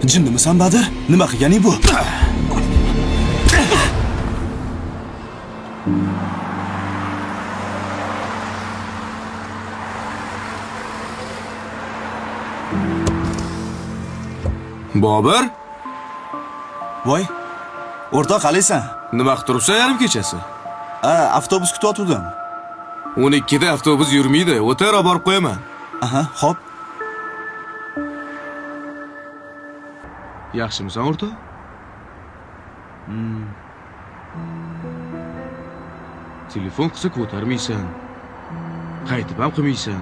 Jinnimisan Badir? Nima qilganing bu? Bobur? Voy, o'rtoq qalaysan? Nima qilib turibsan yarim kechasi? Avtobus kutayotgandim. 12 da avtobus yurmaydi. O'tar olib borib qo'yaman. Aha, xo'p. Yaxshimisan o'rtoq? Telefon qilsa ko'tarmaysan. Qaytib ham qilmaysan.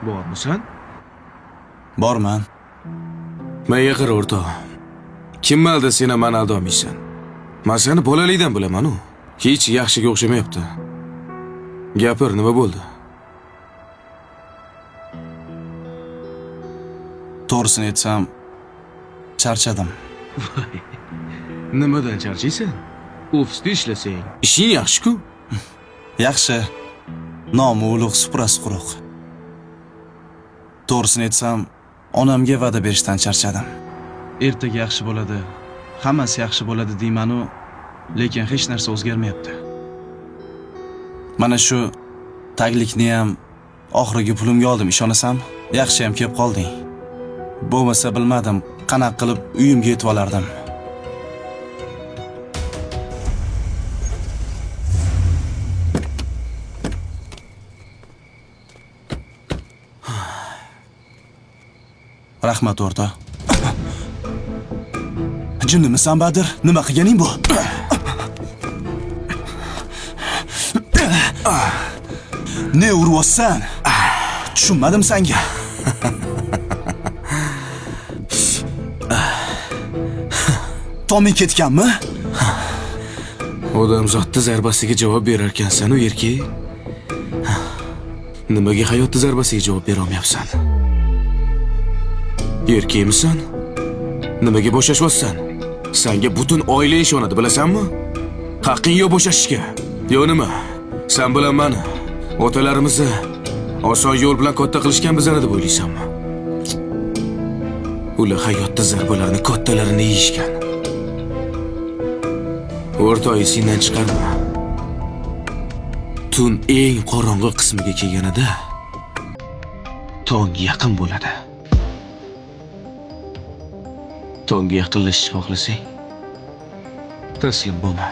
Bormisan? Borman. Menga qara o'rtoq. Kim malda sen ham meni aldolmaysan. Men seni bolalikdan bilaman-ku. Hech yaxshiga o'xshamayapti. Gapir, nima bo'ldi? To'g'risini aytsam, charchadim. Nimadan charchaysan? Ofisda ishlasang, ishing yaxshi-ku. Yaxshi. Nomi ulug' suprasi quruq. To'g'risini aytsam, onamga va'da berishdan charchadim. Ertaga yaxshi bo'ladi, hammasi yaxshi bo'ladi deyman-u, lekin hech narsa o'zgarmayapti. Mana shu taglikni ham oxirgi pulimga oldim, ishonasanmi? Yaxshi ham kelib qolding. Bo'lmasa bilmadim, qanaqa qilib uyimga yetib olardim. Rahmat o'rtoq. Jinnimisan Badir? Nima qilganing bu? Ne uryapsan? Tushunmadim senga. Toming ketganmi? Odamzodning zarbasiga javob berar ekansan u erkak. Nimaga hayotning zarbasiga javob bera olmayapsan? Erkakmisan? Nimaga bo'shashyapsan? Senga butun oila ishonadi, bilasanmi? Haqqing yo'q bo'shashishga. Yo nima? Sen bilan meni otalarimizni oson yo'l bilan katta qilishgan bizani deb o'ylaysanmi? Ular hayotda zarbalarni kattalarini yeyishgan. O'rtoq, esingdan chiqarma. Tun eng qorong'i qismiga kelganida tong yaqin bo'ladi. Tongga yaqinlashishni xohlasang, taslim bo'lma.